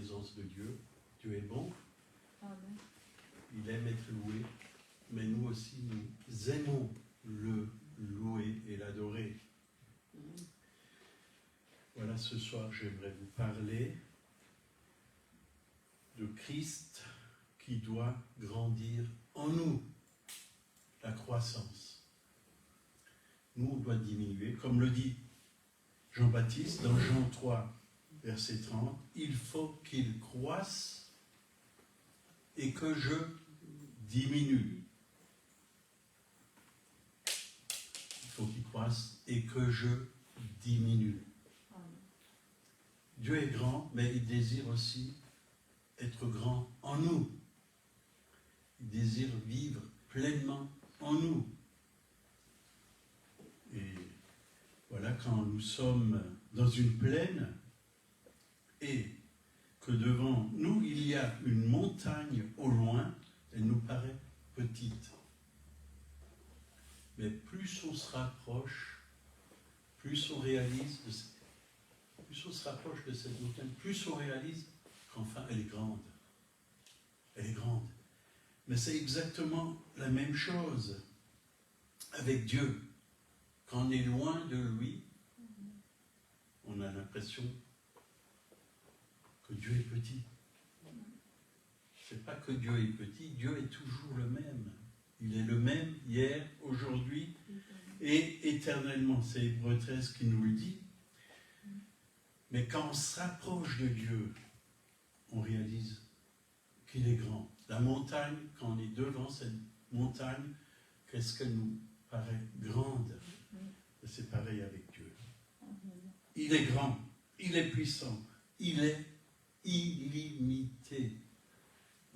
présence de Dieu. Dieu est bon. Amen. Il aime être loué. Mais nous aussi, nous aimons le louer et l'adorer. Voilà, ce soir, j'aimerais vous parler de Christ qui doit grandir en nous. La croissance. Nous, on doit diminuer. Comme le dit Jean-Baptiste dans Jean 3, verset 30, il faut qu'il croisse et que je diminue. Il faut qu'il croisse et que je diminue. Dieu est grand, mais il désire aussi être grand en nous. Il désire vivre pleinement en nous. Et voilà, quand nous sommes dans une plaine et que devant nous, il y a une montagne au loin, elle nous paraît petite. Mais plus on se rapproche, plus on réalise, plus on se rapproche de cette montagne, plus on réalise qu'enfin elle est grande. Elle est grande. Mais c'est exactement la même chose avec Dieu. Quand on est loin de lui, on a l'impression que Dieu est petit. C'est pas que Dieu est petit, Dieu est toujours le même. Il est le même hier, aujourd'hui et éternellement. C'est Hébreux 13 qui nous le dit. Mais quand on se rapproche de Dieu, on réalise qu'il est grand. La montagne, quand on est devant cette montagne, qu'est-ce qu'elle nous paraît grande? C'est pareil avec Dieu. Il est grand, il est puissant, il est illimité.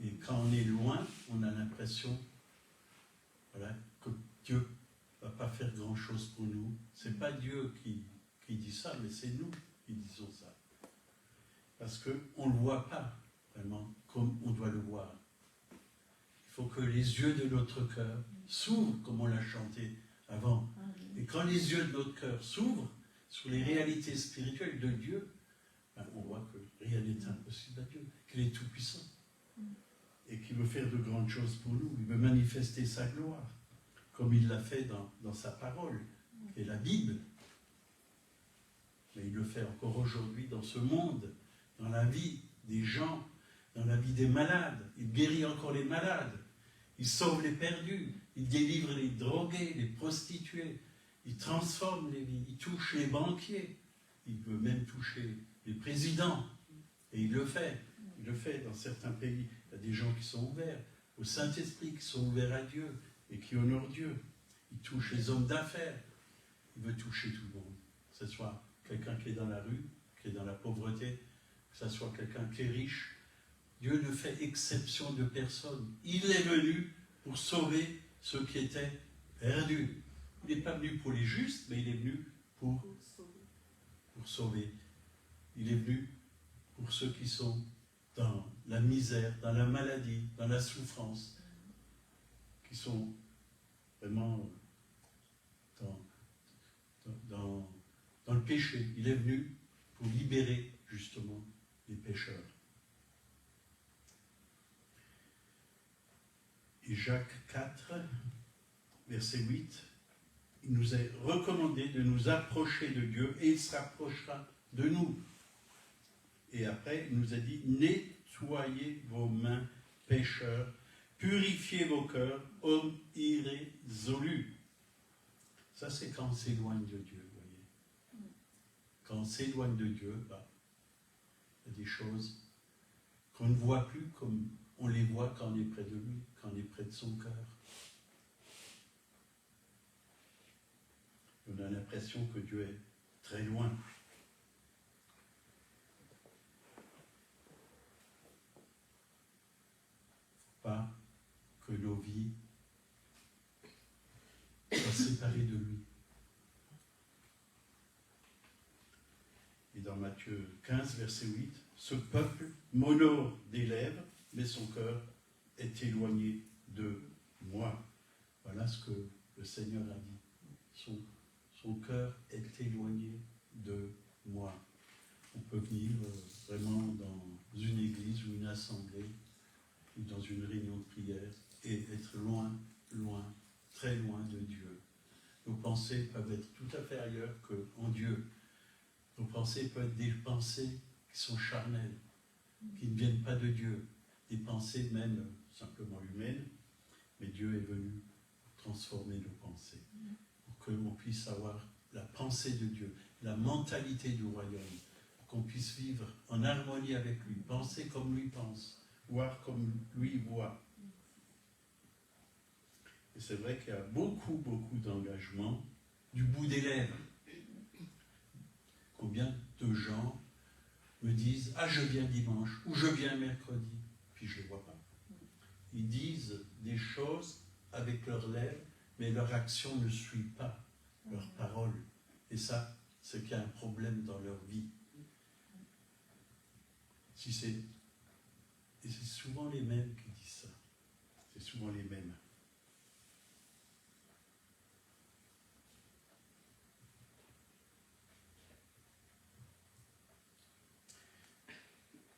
Et quand on est loin, on a l'impression que Dieu ne va pas faire grand-chose pour nous. Ce n'est pas Dieu qui dit ça, mais c'est nous qui disons ça. Parce qu'on ne le voit pas vraiment comme on doit le voir. Il faut que les yeux de notre cœur s'ouvrent, comme on l'a chanté avant. Et quand les yeux de notre cœur s'ouvrent sur les réalités spirituelles de Dieu, on voit que rien n'est impossible à Dieu, qu'il est tout-puissant et qu'il veut faire de grandes choses pour nous. Il veut manifester sa gloire, comme il l'a fait dans sa parole, qui est la Bible. Mais il le fait encore aujourd'hui dans ce monde, dans la vie des gens, dans la vie des malades. Il guérit encore les malades, il sauve les perdus, il délivre les drogués, les prostituées, il transforme les vies, il touche les banquiers, il veut même toucher les présidents, et il le fait. Il le fait dans certains pays. Il y a des gens qui sont ouverts au Saint-Esprit, qui sont ouverts à Dieu et qui honorent Dieu. Il touche les hommes d'affaires. Il veut toucher tout le monde. Que ce soit quelqu'un qui est dans la rue, qui est dans la pauvreté, que ce soit quelqu'un qui est riche. Dieu ne fait exception de personne. Il est venu pour sauver ceux qui étaient perdus. Il n'est pas venu pour les justes, mais il est venu pour sauver. Il est venu pour ceux qui sont dans la misère, dans la maladie, dans la souffrance, qui sont vraiment dans le péché. Il est venu pour libérer justement les pécheurs. Et Jacques 4, verset 8, il nous est recommandé de nous approcher de Dieu et il se rapprochera de nous. Et après, il nous a dit, nettoyez vos mains, pécheurs, purifiez vos cœurs, hommes irrésolus. Ça, c'est quand on s'éloigne de Dieu, vous voyez. Quand on s'éloigne de Dieu, il y a des choses qu'on ne voit plus comme on les voit quand on est près de lui, quand on est près de son cœur. On a l'impression que Dieu est très loin. Pas que nos vies soient séparées de lui. Et dans Matthieu 15, verset 8, ce peuple m'honore des lèvres, mais son cœur est éloigné de moi. Voilà ce que le Seigneur a dit. Son cœur est éloigné de moi. On peut venir vraiment dans une dans une réunion de prière et être loin, loin, très loin de Dieu. Nos pensées peuvent être tout à fait ailleurs qu'en Dieu. Nos pensées peuvent être des pensées qui sont charnelles, qui ne viennent pas de Dieu, des pensées même simplement humaines, mais Dieu est venu transformer nos pensées, pour que l'on puisse avoir la pensée de Dieu, la mentalité du royaume, pour qu'on puisse vivre en harmonie avec lui, penser comme lui pense, voir comme lui voit. Et c'est vrai qu'il y a beaucoup, beaucoup d'engagement du bout des lèvres. Combien de gens me disent « Ah, je viens dimanche » ou « Je viens mercredi », puis je ne les vois pas. Ils disent des choses avec leurs lèvres, mais leur action ne suit pas leurs paroles. Et ça, c'est qu'il y a un problème dans leur vie. Et c'est souvent les mêmes qui disent ça. C'est souvent les mêmes.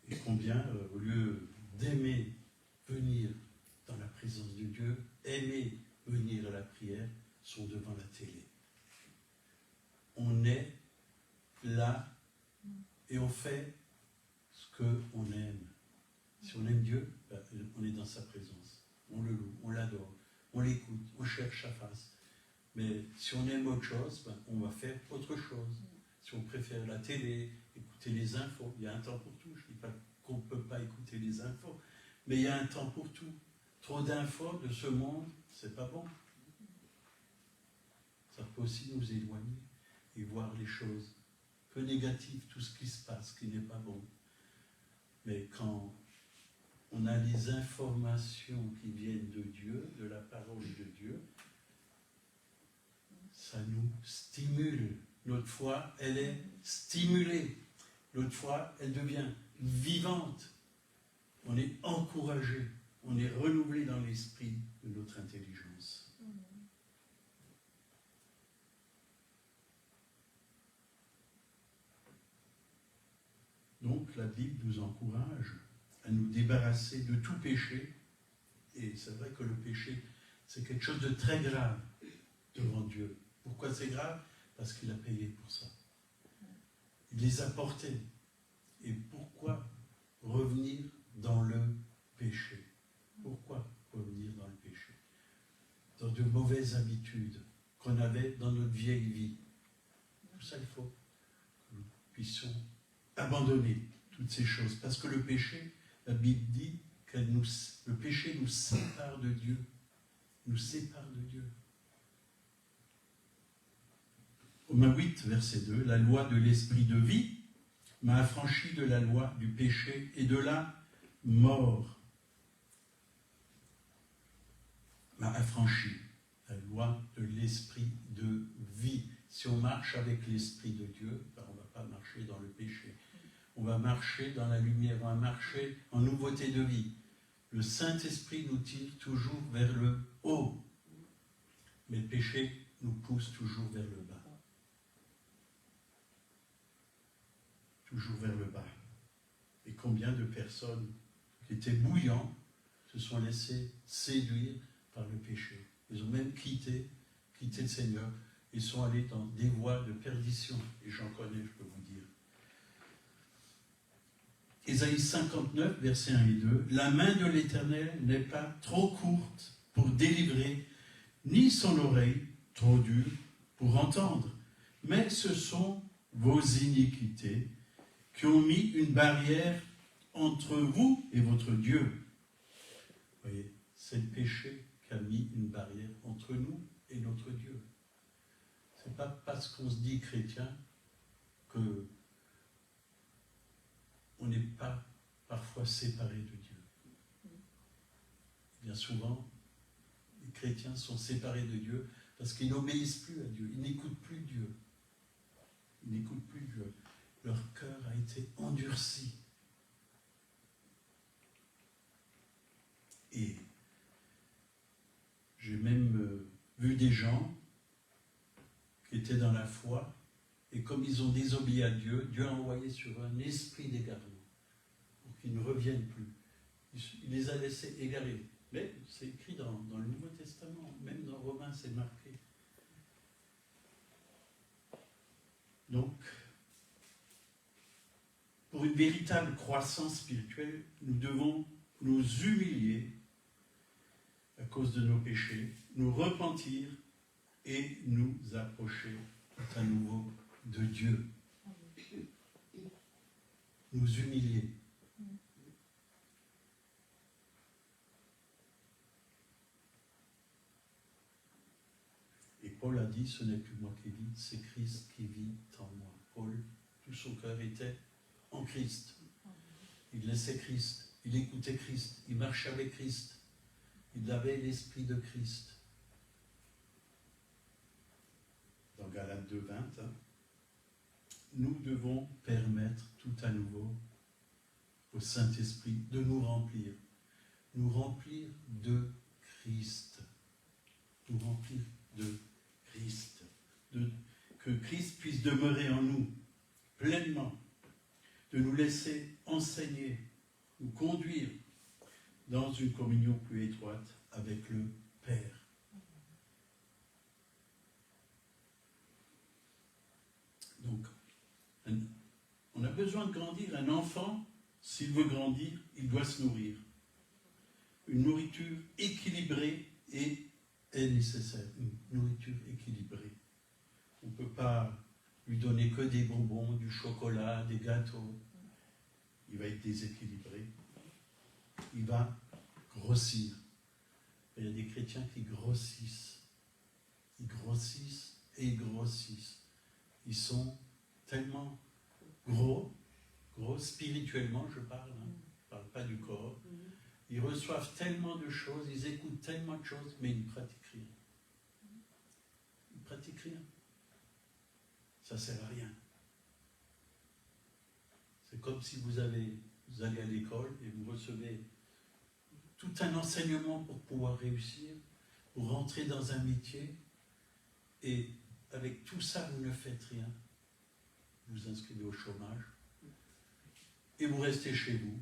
Et combien, au lieu d'aimer venir dans la présence de Dieu, aimer venir à la prière, sont devant la télé. On est là et on fait ce qu'on aime. Si on aime Dieu, on est dans sa présence. On le loue, on l'adore, on l'écoute, on cherche sa face. Mais si on aime autre chose, on va faire autre chose. Si on préfère la télé, écouter les infos, il y a un temps pour tout. Je ne dis pas qu'on ne peut pas écouter les infos, mais il y a un temps pour tout. Trop d'infos de ce monde, c'est pas bon. Ça peut aussi nous éloigner et voir les choses peu négatives, tout ce qui se passe, qui n'est pas bon. Mais quand on a les informations qui viennent de Dieu, de la parole de Dieu, ça nous stimule. Notre foi, elle est stimulée. Notre foi, elle devient vivante. On est encouragé. On est renouvelé dans l'esprit de notre intelligence. Donc, la Bible nous encourage à nous débarrasser de tout péché. Et c'est vrai que le péché, c'est quelque chose de très grave devant Dieu. Pourquoi c'est grave? Parce qu'il a payé pour ça. Il les a portés. Et pourquoi revenir dans le péché? Pourquoi revenir dans le péché? Dans de mauvaises habitudes qu'on avait dans notre vieille vie. Tout ça, il faut que nous puissions abandonner toutes ces choses. Parce que le péché, la Bible dit que le péché nous sépare de Dieu. Nous sépare de Dieu. Romains 8, verset 2, la loi de l'esprit de vie m'a affranchi de la loi du péché et de la mort. M'a affranchi. La loi de l'esprit de vie. Si on marche avec l'esprit de Dieu, on ne va pas marcher dans le péché. On va marcher dans la lumière, on va marcher en nouveauté de vie. Le Saint-Esprit nous tire toujours vers le haut. Mais le péché nous pousse toujours vers le bas. Toujours vers le bas. Et combien de personnes qui étaient bouillants se sont laissées séduire par le péché. Ils ont même quitté le Seigneur. Ils sont allés dans des voies de perdition. Et j'en connais, je peux vous dire. Ésaïe 59, versets 1 et 2. La main de l'Éternel n'est pas trop courte pour délivrer, ni son oreille trop dure pour entendre. Mais ce sont vos iniquités qui ont mis une barrière entre vous et votre Dieu. Vous voyez, c'est le péché qui a mis une barrière entre nous et notre Dieu. Ce n'est pas parce qu'on se dit chrétien que on n'est pas parfois séparé de Dieu. Bien souvent, les chrétiens sont séparés de Dieu parce qu'ils n'obéissent plus à Dieu, ils n'écoutent plus Dieu. Ils n'écoutent plus Dieu. Leur cœur a été endurci. Et j'ai même vu des gens qui étaient dans la foi, et comme ils ont désobéi à Dieu, Dieu a envoyé sur eux un esprit d'égarement, pour qu'ils ne reviennent plus. Il les a laissés égarés. Mais c'est écrit dans le Nouveau Testament, même dans Romains, c'est marqué. Donc, pour une véritable croissance spirituelle, nous devons nous humilier à cause de nos péchés, nous repentir et nous approcher à nouveau de Dieu. Nous humilier. Et Paul a dit, ce n'est plus moi qui vis, c'est Christ qui vit en moi. Paul, tout son cœur était en Christ. Il laissait Christ, il écoutait Christ, il marchait avec Christ. Il avait l'esprit de Christ. Dans Galates 2:20, nous devons permettre tout à nouveau au Saint-Esprit de nous remplir de Christ, nous remplir de Christ, que Christ puisse demeurer en nous pleinement, de nous laisser enseigner, nous conduire dans une communion plus étroite avec le Père. Donc, on a besoin de grandir. Un enfant, s'il veut grandir, il doit se nourrir. Une nourriture équilibrée est nécessaire. Une nourriture équilibrée. On ne peut pas lui donner que des bonbons, du chocolat, des gâteaux. Il va être déséquilibré. Il va grossir. Il y a des chrétiens qui grossissent. Ils grossissent et ils grossissent. Ils sont tellement gros spirituellement, je parle, je ne parle pas du corps. Ils reçoivent tellement de choses, ils écoutent tellement de choses, mais ils ne pratiquent rien. Ils ne pratiquent rien. Ça ne sert à rien. C'est comme si vous allez à l'école et vous recevez tout un enseignement pour pouvoir réussir, pour rentrer dans un métier, et avec tout ça, vous ne faites rien. Vous vous inscrivez au chômage, et vous restez chez vous,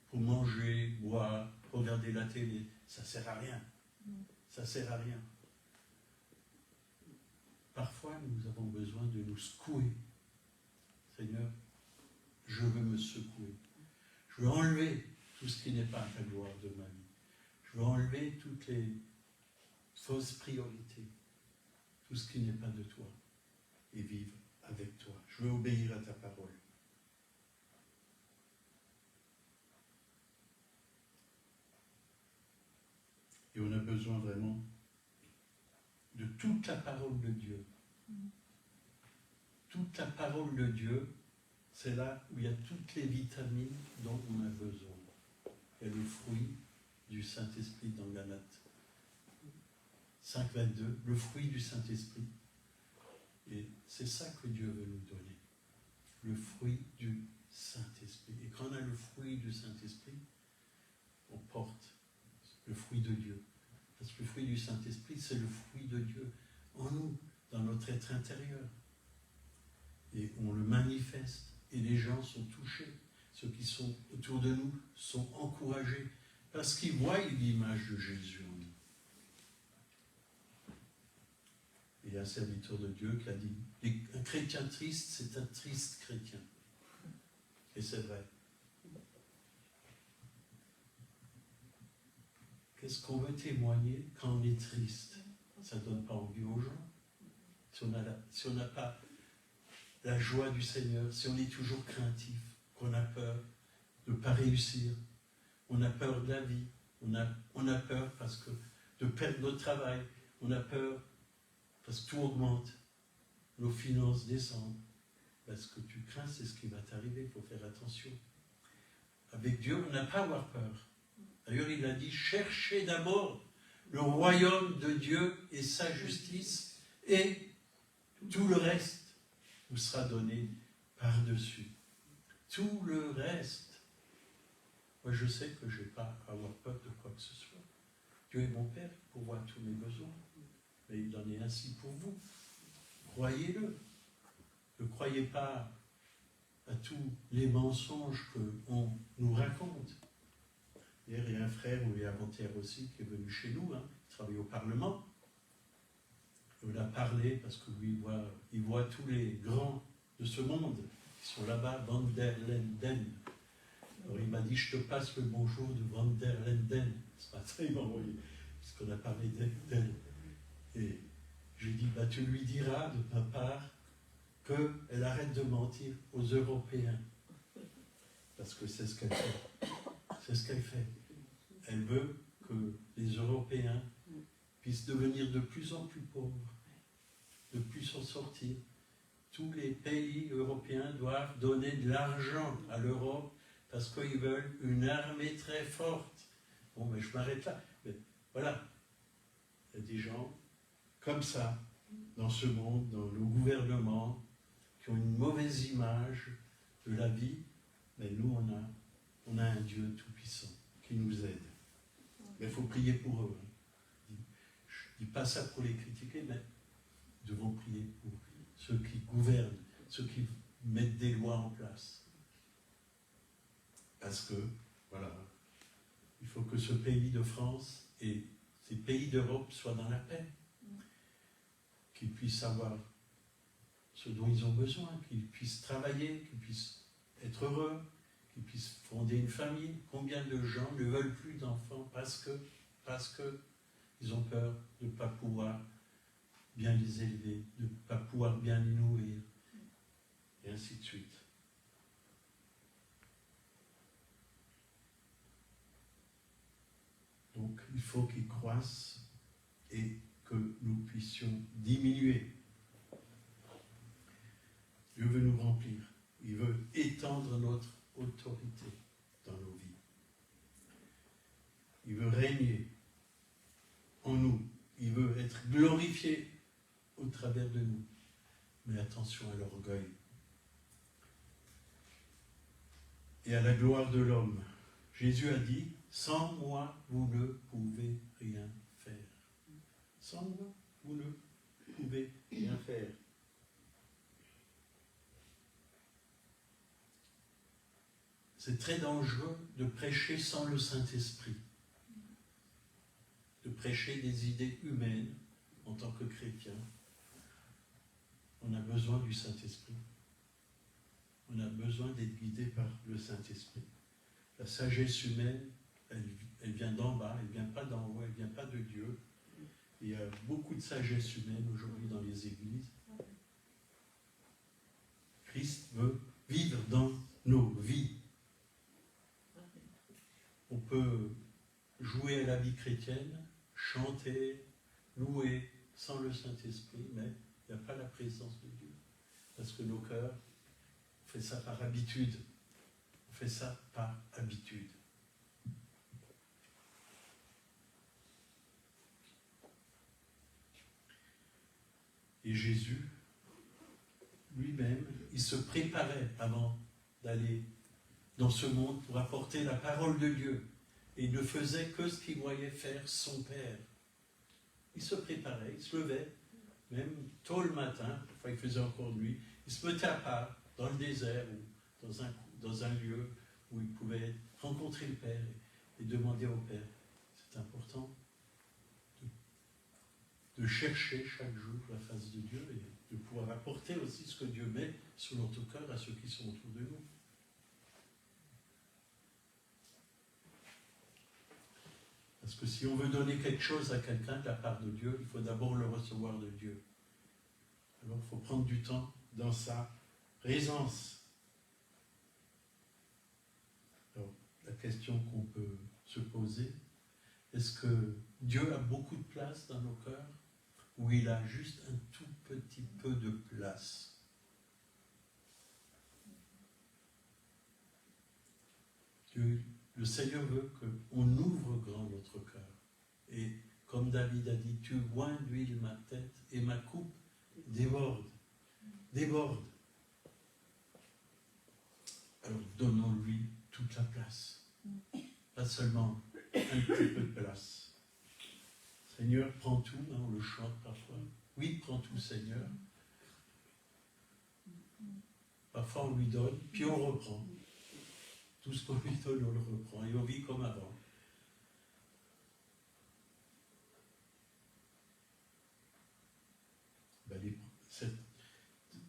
pour manger, boire, regarder la télé. Ça ne sert à rien. Ça ne sert à rien. Parfois, nous avons besoin de nous secouer. Seigneur, je veux me secouer. Je veux enlever tout ce qui n'est pas ta gloire de ma vie. Je veux enlever toutes les fausses priorités, tout ce qui n'est pas de toi, et vivre avec toi. Je veux obéir à ta parole. Et on a besoin vraiment de toute la parole de Dieu. Toute la parole de Dieu, c'est là où il y a toutes les vitamines dont on a besoin. Il y a le fruit du Saint-Esprit dans Galates 5:22, le fruit du Saint-Esprit. Et c'est ça que Dieu veut nous donner. Le fruit du Saint-Esprit. Et quand on a le fruit du Saint-Esprit, on porte le fruit de Dieu. Parce que le fruit du Saint-Esprit, c'est le fruit de Dieu en nous, dans notre être intérieur. Et on le manifeste. Et les gens sont touchés. Ceux qui sont autour de nous sont encouragés. Parce qu'ils voient l'image de Jésus en nous. Et il y a un serviteur de Dieu qui a dit, un chrétien triste, c'est un triste chrétien. Et c'est vrai. Qu'est-ce qu'on veut témoigner quand on est triste? Ça ne donne pas envie aux gens. Si on n'a pas la joie du Seigneur, si on est toujours craintif, qu'on a peur de ne pas réussir, on a peur de la vie, on a peur parce que de perdre notre travail, on a peur parce que tout augmente, nos finances descendent. Parce que tu crains, c'est ce qui va t'arriver, il faut faire attention. Avec Dieu, on n'a pas à avoir peur. D'ailleurs, il a dit, cherchez d'abord le royaume de Dieu et sa justice, et tout le reste vous sera donné par-dessus. Tout le reste. Moi, je sais que je n'ai pas à avoir peur de quoi que ce soit. Dieu est mon Père pour voir tous mes besoins. Mais il en est ainsi pour vous. Croyez-le. Ne croyez pas à tous les mensonges qu'on nous raconte. frère, ou avant-hier aussi, qui est venu chez nous, hein, il travaille au Parlement. On a parlé, parce que lui, il voit tous les grands de ce monde qui sont là-bas, Van der Lenden. Alors il m'a dit, je te passe le bonjour de Van der Lenden. Ce matin, il m'a envoyé, parce qu'on a parlé d'elle. Et je lui ai dit, bah, tu lui diras de ma part qu'elle arrête de mentir aux Européens. Parce que c'est ce qu'elle fait. C'est ce qu'elle fait. Elle veut que les Européens puissent devenir de plus en plus pauvres, de plus s'en sortir. Tous les pays européens doivent donner de l'argent à l'Europe parce qu'ils veulent une armée très forte. Bon, mais je m'arrête là. Mais voilà. Il y a des gens comme ça, dans ce monde, dans nos gouvernements, qui ont une mauvaise image de la vie. Mais nous, on a un Dieu tout-puissant qui nous aide. Mais il faut prier pour eux. Je ne dis pas ça pour les critiquer, mais nous devons prier pour ceux qui gouvernent, ceux qui mettent des lois en place. Parce que, voilà, il faut que ce pays de France et ces pays d'Europe soient dans la paix. Qu'ils puissent avoir ce dont ils ont besoin, qu'ils puissent travailler, qu'ils puissent être heureux, qu'ils puissent fonder une famille. Combien de gens ne veulent plus d'enfants parce que ils ont peur de ne pas pouvoir bien les élever, de ne pas pouvoir bien les nourrir, et ainsi de suite. Donc il faut qu'ils croissent et que nous puissions diminuer. Dieu veut nous remplir. Il veut étendre notre autorité dans nos vies. Il veut régner en nous. Il veut être glorifié au travers de nous. Mais attention à l'orgueil et à la gloire de l'homme. Jésus a dit, sans moi, vous ne pouvez rien faire. Sans moi, vous ne pouvez rien faire. C'est très dangereux de prêcher sans le Saint-Esprit, de prêcher des idées humaines en tant que chrétien. On a besoin du Saint-Esprit. On a besoin d'être guidé par le Saint-Esprit. La sagesse humaine, elle vient d'en bas, elle ne vient pas d'en haut, elle ne vient pas de Dieu. Il y a beaucoup de sagesse humaine aujourd'hui dans les églises. Christ veut vivre dans nos vies. On peut jouer à la vie chrétienne, chanter, louer sans le Saint-Esprit, mais il n'y a pas la présence de Dieu. Parce que nos cœurs, on fait ça par habitude. On fait ça par habitude. Et Jésus, lui-même, il se préparait avant d'aller dans ce monde pour apporter la parole de Dieu. Et il ne faisait que ce qu'il voyait faire son Père. Il se préparait, il se levait, même tôt le matin, parfois il faisait encore nuit, il se mettait à part dans le désert ou dans un lieu où il pouvait rencontrer le Père et demander au Père. C'est important de chercher chaque jour la face de Dieu et de pouvoir apporter aussi ce que Dieu met sur notre cœur à ceux qui sont autour de nous. Parce que si on veut donner quelque chose à quelqu'un de la part de Dieu, il faut d'abord le recevoir de Dieu. Alors il faut prendre du temps dans sa présence. Alors, la question qu'on peut se poser, est-ce que Dieu a beaucoup de place dans nos cœurs ou il a juste un tout petit peu de place? Dieu, le Seigneur veut qu'on ouvre grand notre cœur. Et comme David a dit, tu oins d'huile ma tête et ma coupe déborde. Déborde. Alors donnons-lui toute la place. Pas seulement un petit peu de place. Seigneur, prends tout, hein, on le chante parfois. Oui, prends tout, Seigneur. Parfois on lui donne, puis on reprend. Tout ce qu'on lui donne, on le reprend. Et on vit comme avant.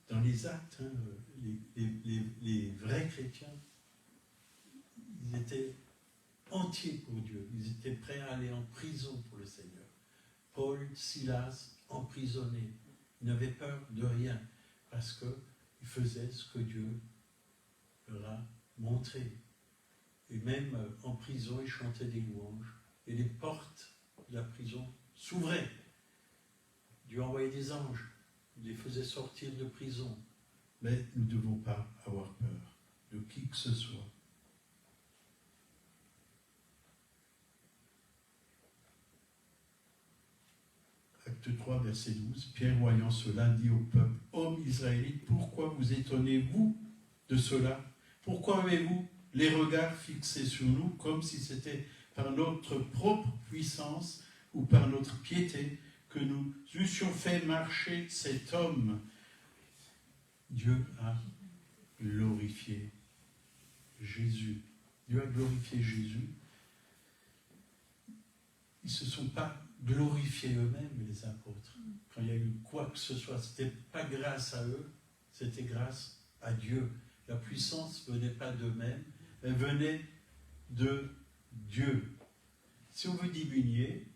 dans les actes, hein, les vrais chrétiens, ils étaient entiers pour Dieu. Ils étaient prêts à aller en prison pour le Seigneur. Paul, Silas, emprisonnés. Ils n'avaient peur de rien parce qu'ils faisaient ce que Dieu leur a montré. Et même en prison, ils chantaient des louanges. Et les portes de la prison s'ouvraient. Dieu envoyait des anges. Il les faisait sortir de prison. Mais nous ne devons pas avoir peur de qui que ce soit. Acte 3, verset 12. Pierre, voyant cela, dit au peuple: Hommes israélites, pourquoi vous étonnez-vous de cela? Pourquoi avez-vous les regards fixés sur nous comme si c'était par notre propre puissance ou par notre piété que nous eussions fait marcher cet homme? Dieu a glorifié Jésus. Dieu a glorifié Jésus. Ils ne se sont pas glorifiés eux-mêmes, les apôtres. Quand il y a eu quoi que ce soit, ce n'était pas grâce à eux, c'était grâce à Dieu. La puissance ne venait pas d'eux-mêmes, elle venait de Dieu. Si on veut diminuer,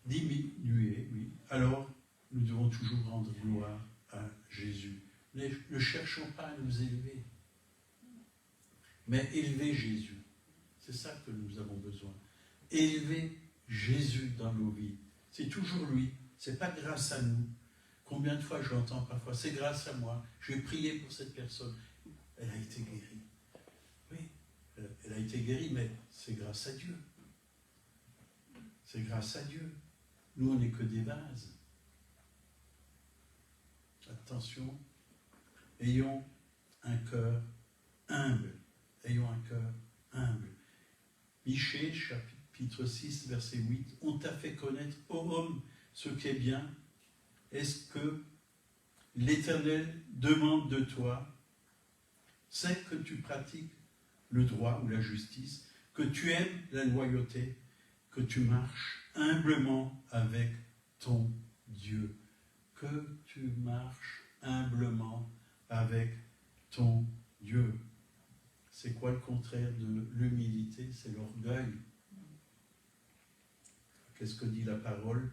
oui, alors nous devons toujours rendre gloire à Jésus. Ne cherchons pas à nous élever, mais élever Jésus. C'est ça que nous avons besoin. Élever Jésus dans nos vies. C'est toujours lui. Ce n'est pas grâce à nous. Combien de fois j'entends parfois, c'est grâce à moi, j'ai prié pour cette personne, elle a été guérie. Oui, elle a été guérie, mais c'est grâce à Dieu. C'est grâce à Dieu. Nous, on n'est que des vases. Attention, ayons un cœur humble. Ayons un cœur humble. Michée, chapitre 6, verset 8. On t'a fait connaître, ô homme, ce qui est bien. Est-ce que l'Éternel demande de toi? C'est que tu pratiques le droit ou la justice, que tu aimes la loyauté, que tu marches humblement avec ton Dieu. Que tu marches humblement avec ton Dieu. C'est quoi le contraire de l'humilité? C'est l'orgueil. Qu'est-ce que dit la parole?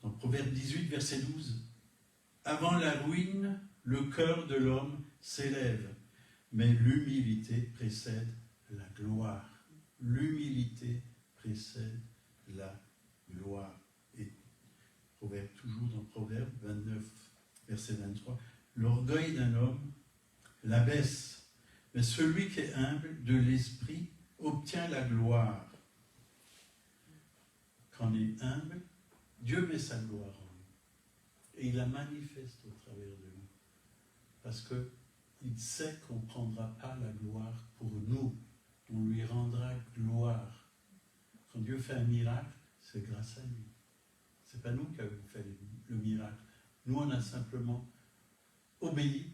Dans Proverbe 18, verset 12. Avant la ruine, le cœur de l'homme s'élève, mais l'humilité précède la gloire. L'humilité précède la gloire. Et Proverbe, toujours dans Proverbe 29, verset 23, l'orgueil d'un homme l'abaisse, mais celui qui est humble de l'esprit obtient la gloire. Quand on est humble, Dieu met sa gloire en nous. Et il la manifeste au travers de nous. Parce qu'il sait qu'on ne prendra pas la gloire pour nous. On lui rendra gloire. Quand Dieu fait un miracle, c'est grâce à lui. Ce n'est pas nous qui avons fait le miracle. Nous, on a simplement obéi.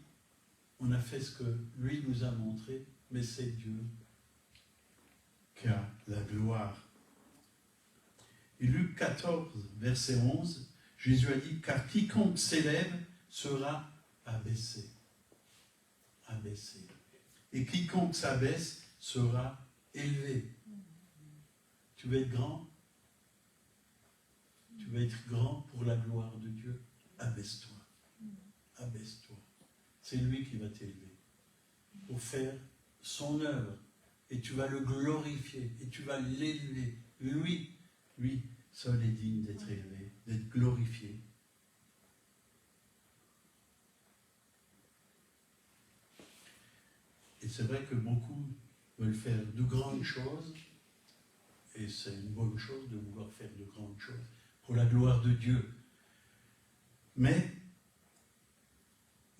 On a fait ce que lui nous a montré, mais c'est Dieu qui a la gloire. Et Luc 14, verset 11, Jésus a dit, car quiconque s'élève sera abaissé. Abaissé. Et quiconque s'abaisse sera élevé. Tu veux être grand? Tu veux être grand pour la gloire de Dieu? Abaisse-toi. Abaisse-toi. C'est lui qui va t'élever pour faire son œuvre. Et tu vas le glorifier. Et tu vas l'élever. Lui seul est digne d'être élevé, d'être glorifié. Et c'est vrai que beaucoup veulent faire de grandes choses, et c'est une bonne chose de vouloir faire de grandes choses pour la gloire de Dieu. Mais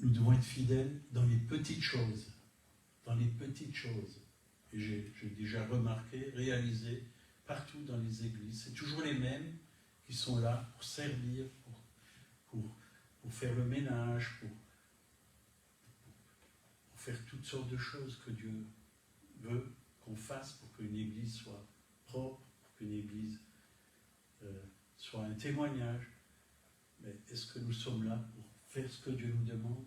nous devons être fidèles dans les petites choses. Dans les petites choses. Et j'ai déjà remarqué, réalisé, partout dans les églises, c'est toujours les mêmes qui sont là pour servir, pour faire le ménage, pour faire toutes sortes de choses que Dieu veut qu'on fasse pour qu'une église soit propre, pour qu'une église soit un témoignage. Mais est-ce que nous sommes là pour faire ce que Dieu nous demande.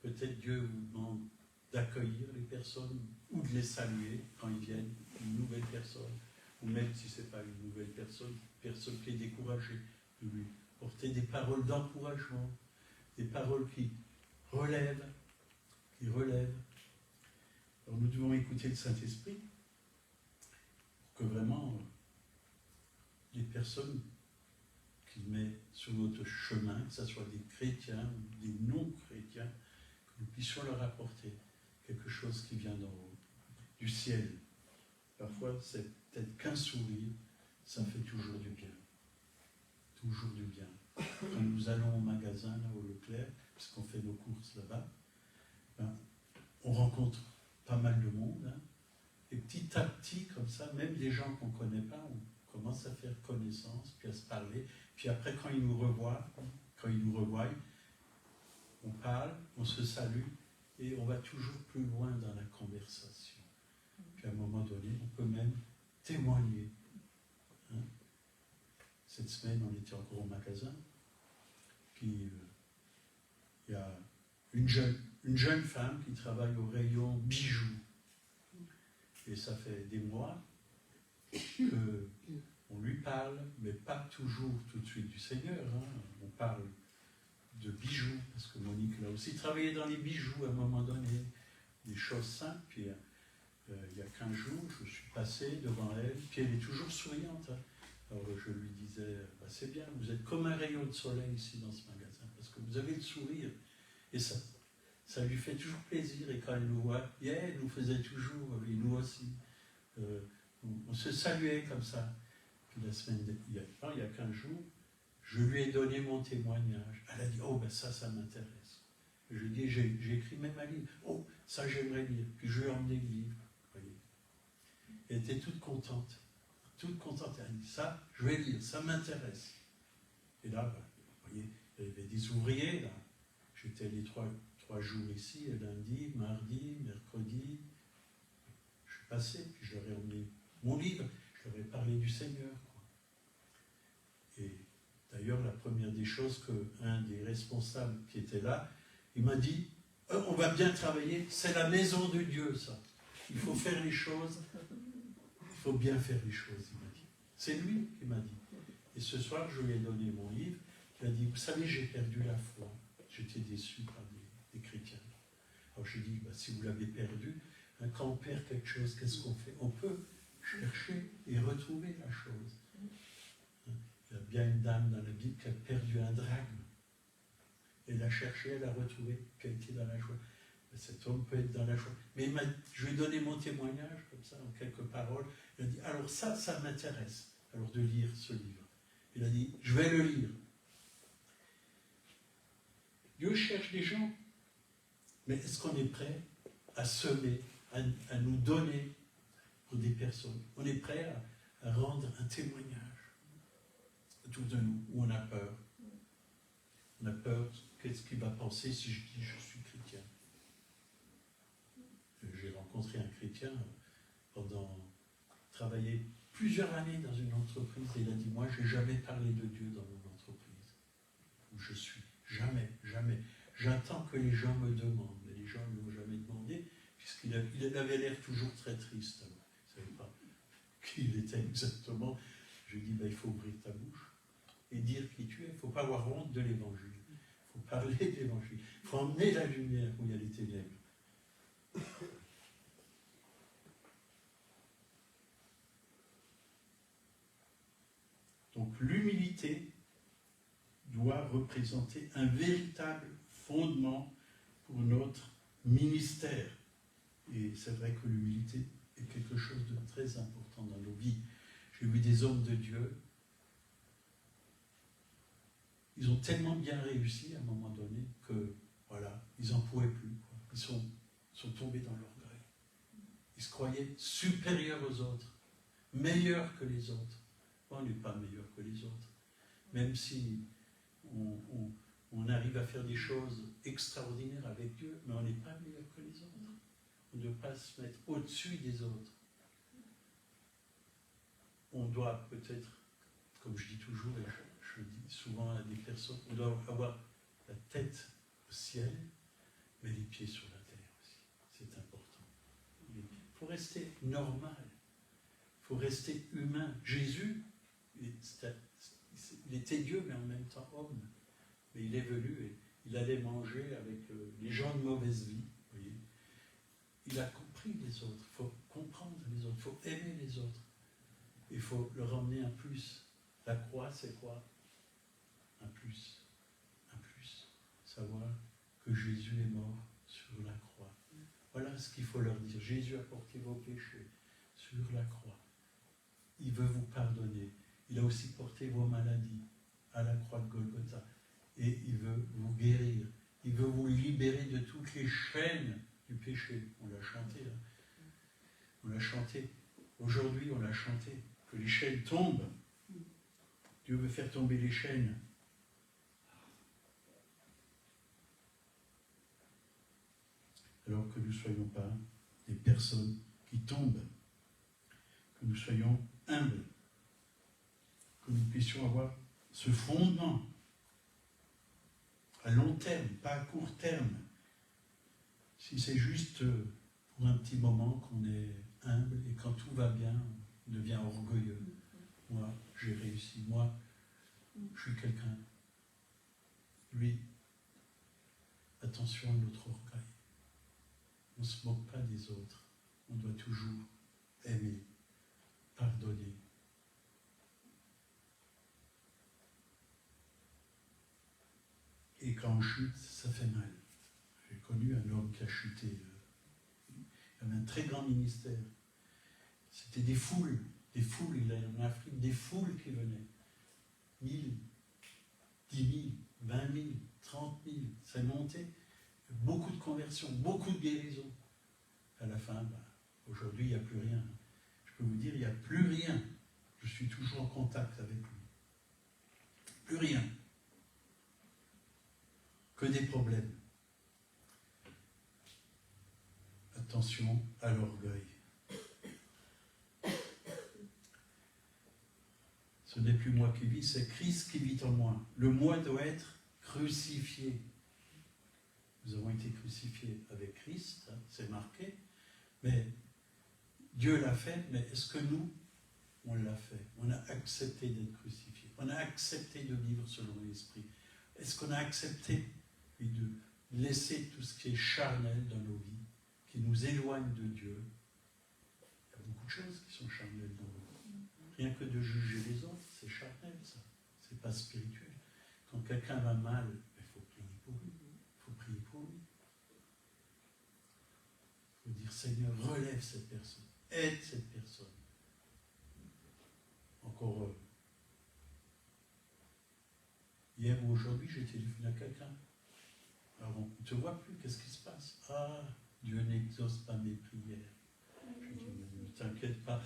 Peut-être Dieu vous demande d'accueillir les personnes ou de les saluer quand ils viennent, une nouvelle personne, ou même si ce n'est pas une nouvelle personne qui est découragée, de lui porter des paroles d'encouragement, des paroles qui relèvent. Alors nous devons écouter le Saint-Esprit pour que vraiment les personnes qu'il met sur notre chemin, que ce soit des chrétiens ou des non-chrétiens, que nous puissions leur apporter quelque chose qui vient d'en haut, du ciel. Parfois, c'est peut-être qu'un sourire, ça fait toujours du bien. Toujours du bien. Quand nous allons au magasin, là, au Leclerc, parce qu'on fait nos courses là-bas, ben, on rencontre pas mal de monde, hein, et petit à petit, comme ça, même des gens qu'on ne connaît pas, on commence à faire connaissance, puis à se parler, puis après, quand ils nous revoient, on parle, on se salue, et on va toujours plus loin dans la conversation. Puis à un moment donné, on peut même témoigner. Hein. Cette semaine, on était encore au magasin, puis il y a une jeune femme qui travaille au rayon bijoux. Et ça fait des mois qu'on lui parle, mais pas toujours tout de suite du Seigneur. Hein. On parle de bijoux, parce que Monique a aussi travaillé dans les bijoux à un moment donné, des choses simples. Puis il y a 15 jours, je suis passé devant elle, puis elle est toujours souriante. Hein. Alors je lui disais, bah, c'est bien, vous êtes comme un rayon de soleil ici dans ce magasin, parce que vous avez le sourire. Et ça lui fait toujours plaisir. Et quand elle nous voit, elle nous faisait toujours, et nous aussi. On se saluait comme ça. Puis la semaine, il y a 15 jours, je lui ai donné mon témoignage. Elle a dit, oh ben ça m'intéresse. Je lui ai dit, j'ai écrit même un livre. Oh, ça j'aimerais lire. Puis je lui ai emmené le livre. Voyez. Elle était toute contente. Toute contente. Elle a dit, ça, je vais lire, ça m'intéresse. Et là, ben, vous voyez, il y avait des ouvriers, là. J'étais les trois jours ici, lundi, mardi, mercredi. Je suis passé, puis je leur ai emmené mon livre. Je leur ai parlé du Seigneur. Quoi. Et d'ailleurs, la première des choses qu'un des responsables qui était là, il m'a dit, on va bien travailler, c'est la maison de Dieu, ça. Il faut faire les choses, il faut bien faire les choses, il m'a dit. C'est lui qui m'a dit. Et ce soir, je lui ai donné mon livre. Il a dit, vous savez, j'ai perdu la foi. J'étais déçu par des chrétiens. Alors je dis, bah, si vous l'avez perdu, hein, quand on perd quelque chose, qu'est-ce qu'on fait? On peut chercher et retrouver la chose. Hein, il y a bien une dame dans la Bible qui a perdu un drachme. Elle l'a cherché, elle l'a retrouvé, qui a été dans la joie. Cet homme peut être dans la joie. Mais je lui ai donné mon témoignage, comme ça, en quelques paroles. Il a dit, alors ça m'intéresse, alors de lire ce livre. Il a dit, je vais le lire. Dieu cherche des gens, mais est-ce qu'on est prêt à semer, à nous donner pour des personnes? On est prêt à rendre un témoignage autour de nous, où on a peur. On a peur, qu'est-ce qu'il va penser si je dis je suis chrétien? J'ai rencontré un chrétien travaillé plusieurs années dans une entreprise, et il a dit, moi je n'ai jamais parlé de Dieu dans mon entreprise, où je suis. Jamais. J'attends que les gens me demandent, mais les gens ne m'ont jamais demandé, puisqu'il avait l'air toujours très triste. Je ne savais pas qui il était exactement. Je lui ai dit, il faut ouvrir ta bouche et dire qui tu es. Il ne faut pas avoir honte de l'évangile. Il faut parler de l'évangile. Il faut emmener la lumière où il y a les ténèbres. Donc l'humilité doit représenter un véritable fondement pour notre ministère. Et c'est vrai que l'humilité est quelque chose de très important dans nos vies. J'ai vu des hommes de Dieu, ils ont tellement bien réussi à un moment donné que, voilà, ils n'en pouvaient plus. Quoi. Ils sont tombés dans l'orgueil. Ils se croyaient supérieurs aux autres, meilleurs que les autres. On n'est pas meilleur que les autres. Même si on arrive à faire des choses extraordinaires avec Dieu, mais on n'est pas meilleur que les autres. On ne doit pas se mettre au-dessus des autres. On doit peut-être, comme je dis toujours, et je dis souvent à des personnes, on doit avoir la tête au ciel, mais les pieds sur la terre aussi. C'est important. Il faut rester normal. Il faut rester humain. Jésus, il était Dieu, mais en même temps homme. Mais il est venu et il allait manger avec les gens de mauvaise vie. Vous voyez. Il a compris les autres. Il faut comprendre les autres. Il faut aimer les autres. Il faut leur emmener un plus. La croix, c'est quoi? Un plus. Un plus. Savoir que Jésus est mort sur la croix. Voilà ce qu'il faut leur dire. Jésus a porté vos péchés sur la croix. Il veut vous pardonner. Il a aussi porté vos maladies à la croix de Golgotha. Et il veut vous guérir. Il veut vous libérer de toutes les chaînes du péché. On l'a chanté. Hein. On l'a chanté. Aujourd'hui, on l'a chanté. Que les chaînes tombent. Dieu veut faire tomber les chaînes. Alors que nous ne soyons pas des personnes qui tombent. Que nous soyons humbles. Que nous puissions avoir ce fondement à long terme, pas à court terme. Si c'est juste pour un petit moment qu'on est humble et quand tout va bien, on devient orgueilleux. Moi, j'ai réussi. Moi, je suis quelqu'un. Lui, attention à notre orgueil. On ne se moque pas des autres. On doit toujours aimer, pardonner. Et quand on chute, ça fait mal. J'ai connu un homme qui a chuté. Il avait un très grand ministère. C'était des foules. Il y a en Afrique des foules qui venaient. 1000, 10 000, 20 000, 30 000. Ça montait. Beaucoup de conversions, beaucoup de guérisons. À la fin, aujourd'hui, il n'y a plus rien. Je peux vous dire, il n'y a plus rien. Je suis toujours en contact avec lui. Plus rien. Que des problèmes. Attention à l'orgueil. Ce n'est plus moi qui vis, c'est Christ qui vit en moi. Le moi doit être crucifié. Nous avons été crucifiés avec Christ, hein, c'est marqué, mais Dieu l'a fait, mais est-ce que nous, on l'a fait? On a accepté d'être crucifiés. On a accepté de vivre selon l'Esprit. Est-ce qu'on a accepté de laisser tout ce qui est charnel dans nos vies, qui nous éloigne de Dieu? Il y a beaucoup de choses qui sont charnelles dans nos vies. Rien que de juger les autres, c'est charnel, ça. C'est pas spirituel. Quand quelqu'un va mal, il faut prier pour lui. Il faut prier pour lui. Il faut dire, Seigneur, relève cette personne. Aide cette personne. Encore hier ou aujourd'hui, j'ai téléphoné à quelqu'un. Alors on ne te voit plus, qu'est-ce qui se passe? Ah, Dieu n'exauce pas mes prières. Je dis, ne t'inquiète pas.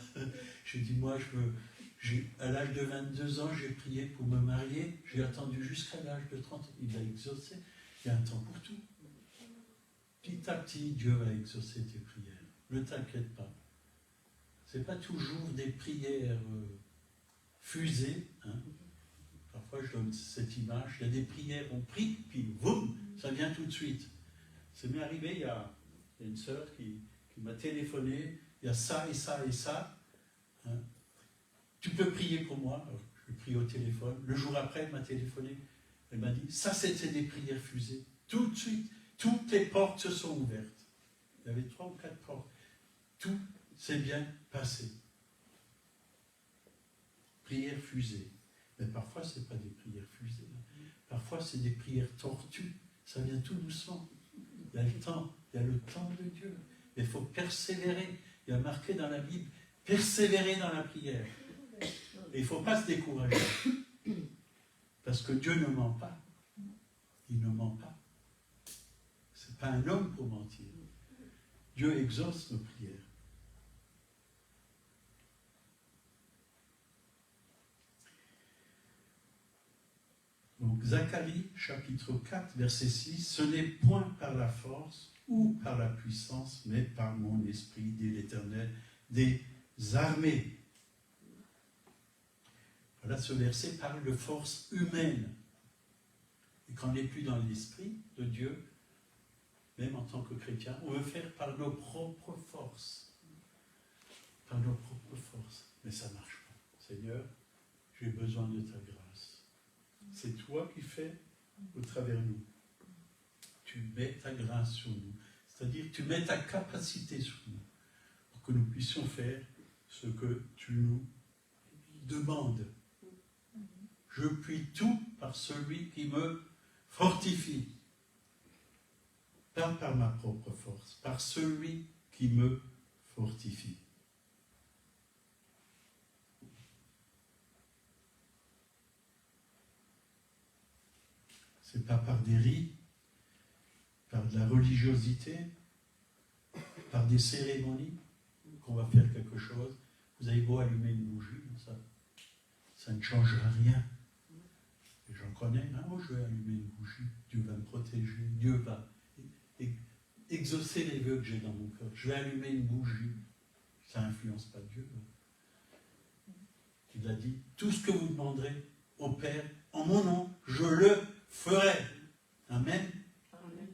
J'ai dit, moi, à l'âge de 22 ans, j'ai prié pour me marier. J'ai attendu jusqu'à l'âge de 30 ans. Il a exaucé. Il y a un temps pour tout. Petit à petit, Dieu va exaucer tes prières. Ne t'inquiète pas. Ce n'est pas toujours des prières fusées. Hein. Parfois, je donne cette image. Il y a des prières, on prie, puis boum, ça vient tout de suite. Ça m'est arrivé, il y a une sœur qui m'a téléphoné. Il y a ça et ça et ça. Hein. Tu peux prier pour moi? Alors, je prie au téléphone. Le jour après, elle m'a téléphoné. Elle m'a dit, ça c'était des prières fusées. Tout de suite, toutes les portes se sont ouvertes. Il y avait 3 ou 4 portes. Tout s'est bien passé. Prières fusées. Mais parfois, ce n'est pas des prières fusées. Parfois, c'est des prières tortues. Ça vient tout doucement. Il y a le temps de Dieu. Mais il faut persévérer. Il y a marqué dans la Bible, persévérer dans la prière. Et il ne faut pas se décourager. Parce que Dieu ne ment pas. Il ne ment pas. Ce n'est pas un homme pour mentir. Dieu exauce nos prières. Donc Zacharie, chapitre 4, verset 6, « Ce n'est point par la force ou par la puissance, mais par mon esprit, dit l'Éternel des armées. » Voilà, ce verset parle de force humaine. Et quand on n'est plus dans l'esprit de Dieu, même en tant que chrétien, on veut faire par nos propres forces. Par nos propres forces. Mais ça ne marche pas. Seigneur, j'ai besoin de ta grâce. C'est toi qui fais au travers de nous. Tu mets ta grâce sur nous. C'est-à-dire tu mets ta capacité sur nous. Pour que nous puissions faire ce que tu nous demandes. Je puis tout par celui qui me fortifie. Pas par ma propre force, par celui qui me fortifie. C'est pas par des rites, par de la religiosité, par des cérémonies qu'on va faire quelque chose. Vous avez beau allumer une bougie, ça ne changera rien. Et j'en connais, moi je vais allumer une bougie, Dieu va me protéger, Dieu va exaucer les vœux que j'ai dans mon cœur. Je vais allumer une bougie, ça n'influence pas Dieu. Il a dit, tout ce que vous demanderez au Père, en mon nom, je le ferai. Amen. Amen.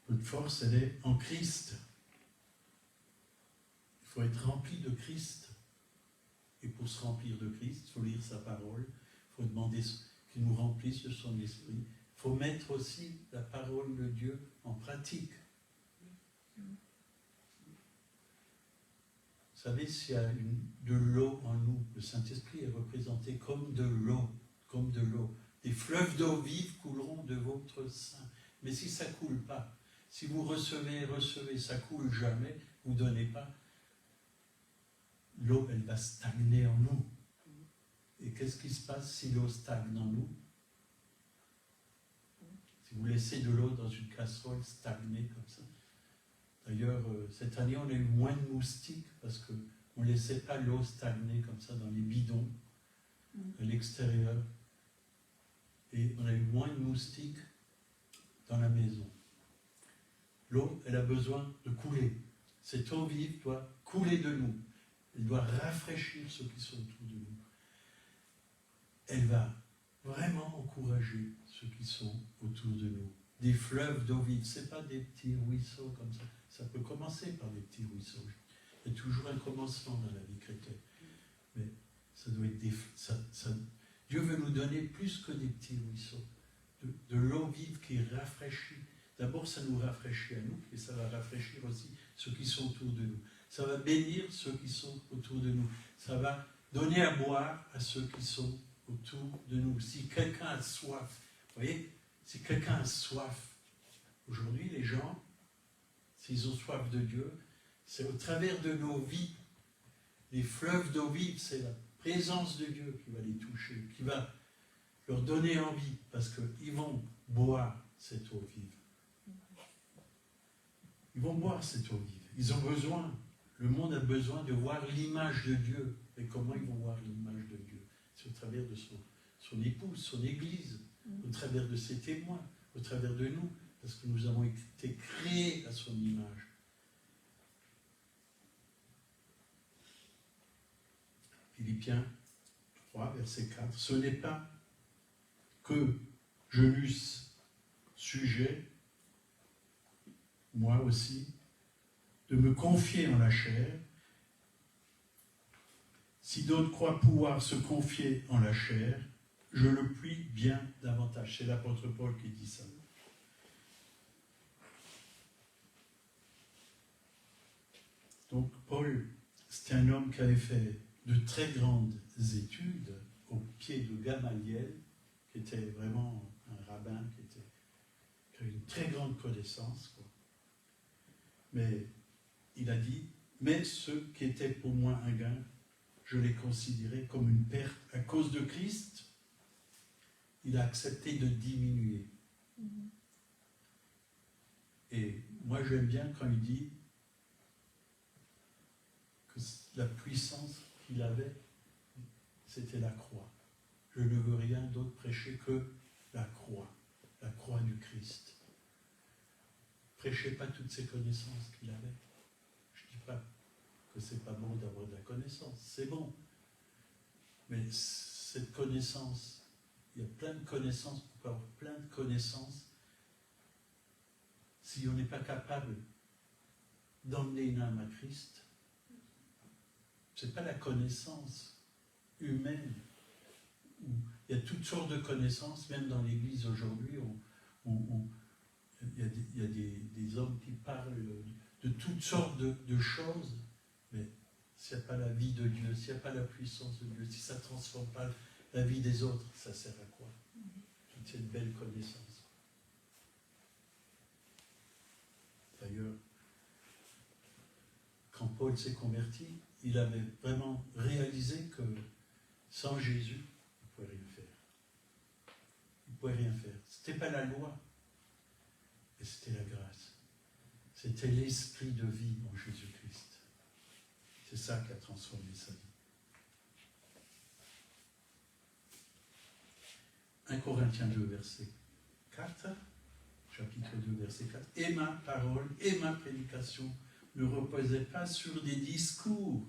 Notre force, elle est en Christ. Il faut être rempli de Christ. Et pour se remplir de Christ, il faut lire sa parole. Il faut demander qu'il nous remplisse de son esprit. Il faut mettre aussi la parole de Dieu en pratique. Vous savez, s'il y a de l'eau en nous, le Saint-Esprit est représenté comme de l'eau, comme de l'eau. Des fleuves d'eau vive couleront de votre sein. Mais si ça ne coule pas, si vous recevez, ça ne coule jamais, vous ne donnez pas, l'eau, elle va stagner en nous. Et qu'est-ce qui se passe si l'eau stagne en nous? Si vous laissez de l'eau dans une casserole stagner comme ça. D'ailleurs, cette année, on a eu moins de moustiques parce qu'on ne laissait pas l'eau stagner comme ça dans les bidons à l'extérieur. Et on a eu moins de moustiques dans la maison. L'eau, elle a besoin de couler. Cette eau vive doit couler de nous. Elle doit rafraîchir ceux qui sont autour de nous. Elle va vraiment encourager ceux qui sont autour de nous. Des fleuves d'eau vive, ce n'est pas des petits ruisseaux comme ça. Ça peut commencer par des petits ruisseaux. Il y a toujours un commencement dans la vie chrétienne. Mais ça doit être Dieu veut nous donner plus que des petits ruisseaux. De l'eau vive qui rafraîchit. D'abord, ça nous rafraîchit à nous, et ça va rafraîchir aussi ceux qui sont autour de nous. Ça va bénir ceux qui sont autour de nous. Ça va donner à boire à ceux qui sont autour de nous. Si quelqu'un a soif, vous voyez, si quelqu'un a soif, aujourd'hui les gens, s'ils ont soif de Dieu, c'est au travers de nos vies, les fleuves d'eau vive, c'est la présence de Dieu qui va les toucher, qui va leur donner envie, parce qu'ils vont boire cette eau vive. Ils vont boire cette eau vive. Ils ont besoin, le monde a besoin de voir l'image de Dieu. Et comment ils vont voir l'image de Dieu? C'est au travers de son épouse, son église, au travers de ses témoins, au travers de nous, parce que nous avons été créés à son image. Philippiens 3, verset 4. Ce n'est pas que je n'eusse sujet, moi aussi, de me confier en la chair. Si d'autres croient pouvoir se confier en la chair, je le puis bien davantage. C'est l'apôtre Paul qui dit ça. Donc Paul, c'était un homme qui avait fait de très grandes études au pied de Gamaliel, qui était vraiment un rabbin, qui avait une très grande connaissance, quoi. Mais il a dit, mais ceux qui étaient pour moi un gain, je les considérais comme une perte. À cause de Christ, il a accepté de diminuer. Et moi j'aime bien quand il dit que la puissance qu'il avait, c'était la croix. Je ne veux rien d'autre prêcher que la croix du Christ. Prêchez pas toutes ces connaissances qu'il avait. Je ne dis pas que c'est pas bon d'avoir de la connaissance. C'est bon. Mais cette connaissance, il y a plein de connaissances, on peut avoir plein de connaissances. Si on n'est pas capable d'emmener une âme à Christ, ce n'est pas la connaissance humaine. Il y a toutes sortes de connaissances, même dans l'Église aujourd'hui, il y a des hommes qui parlent de toutes sortes de choses, mais s'il n'y a pas la vie de Dieu, s'il n'y a pas la puissance de Dieu, si ça ne transforme pas la vie des autres, ça sert à quoi? Toute cette belle connaissance. D'ailleurs, quand Paul s'est converti, il avait vraiment réalisé que sans Jésus, il ne pouvait rien faire. Il ne pouvait rien faire. Ce n'était pas la loi, mais c'était la grâce. C'était l'esprit de vie en Jésus-Christ. C'est ça qui a transformé sa vie. 1 Corinthiens 2, verset 4, chapitre 2, verset 4. « Et ma parole et ma prédication ne reposaient pas sur des discours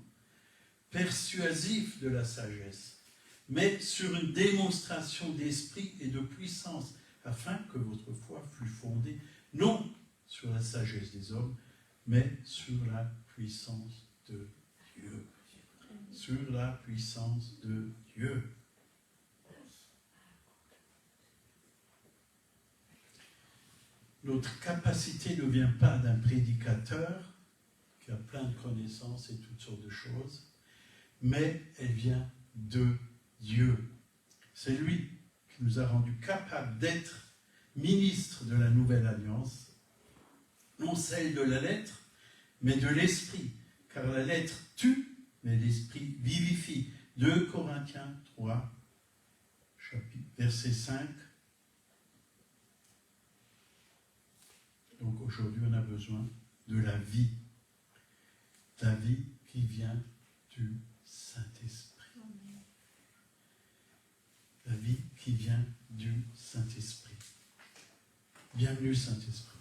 persuasifs de la sagesse, mais sur une démonstration d'esprit et de puissance, afin que votre foi fût fondée non sur la sagesse des hommes, mais sur la puissance de Dieu. » Sur la puissance de Dieu. Notre capacité ne vient pas d'un prédicateur qui a plein de connaissances et toutes sortes de choses, mais elle vient de Dieu. C'est lui qui nous a rendus capables d'être ministres de la nouvelle alliance, non celle de la lettre, mais de l'esprit, car la lettre tue, mais l'esprit vivifie. 2 Corinthiens 3, verset 5. Donc aujourd'hui, on a besoin de la vie qui vient du Saint-Esprit. La vie qui vient du Saint-Esprit. Bienvenue Saint-Esprit.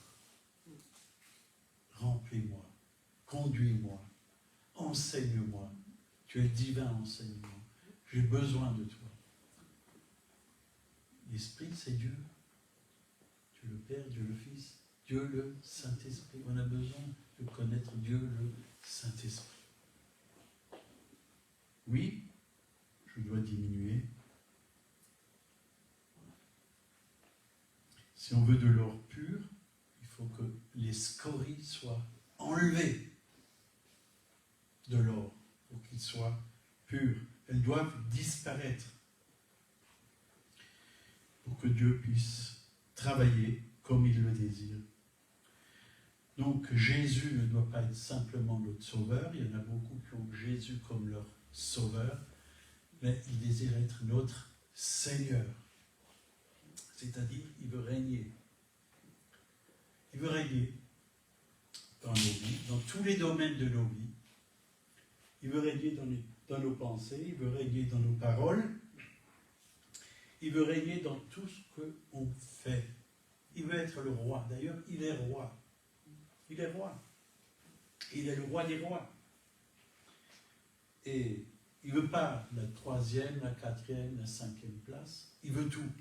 Remplis-moi, conduis-moi, enseigne-moi. Tu es le divin enseignement. J'ai besoin de toi. L'Esprit, c'est Dieu. Dieu le Père, Dieu le Fils, Dieu le Saint-Esprit. On a besoin de connaître Dieu le Saint-Esprit. Oui, je dois diminuer. Si on veut de l'or pur, il faut que les scories soient enlevées de l'or pour qu'il soit pur. Elles doivent disparaître pour que Dieu puisse travailler comme il le désire. Donc Jésus ne doit pas être simplement notre sauveur. Il y en a beaucoup qui ont Jésus comme leur sauveur, mais il désire être notre Seigneur. C'est-à-dire, il veut régner. Il veut régner dans nos vies, dans tous les domaines de nos vies. Il veut régner dans nos pensées, il veut régner dans nos paroles. Il veut régner dans tout ce qu'on fait. Il veut être le roi. D'ailleurs, il est roi. Il est roi. Il est le roi des rois. Et il ne veut pas la 3e, la 4e, la 5e place. Il veut tout.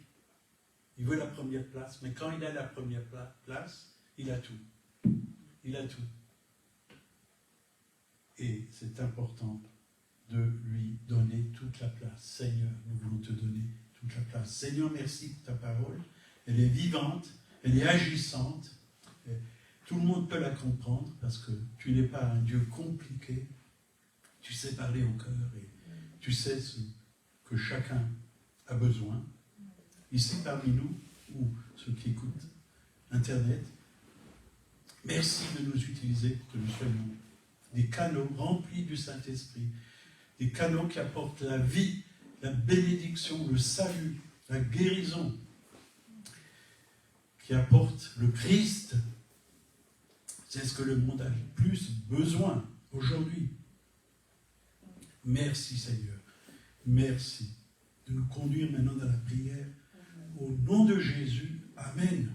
Il veut la première place. Mais quand il a la première place, il a tout. Il a tout. Et c'est important de lui donner toute la place. Seigneur, nous voulons te donner toute la place. Seigneur, merci pour ta parole. Elle est vivante, elle est agissante. Tout le monde peut la comprendre parce que tu n'es pas un Dieu compliqué. Tu sais parler au cœur et tu sais ce que chacun a besoin. Ici parmi nous, ou ceux qui écoutent Internet, merci de nous utiliser pour que nous soyons des canaux remplis du Saint-Esprit, des canaux qui apportent la vie, la bénédiction, le salut, la guérison, qui apportent le Christ. C'est ce que le monde a le plus besoin aujourd'hui. Merci Seigneur. Merci de nous conduire maintenant dans la prière. Au nom de Jésus, Amen.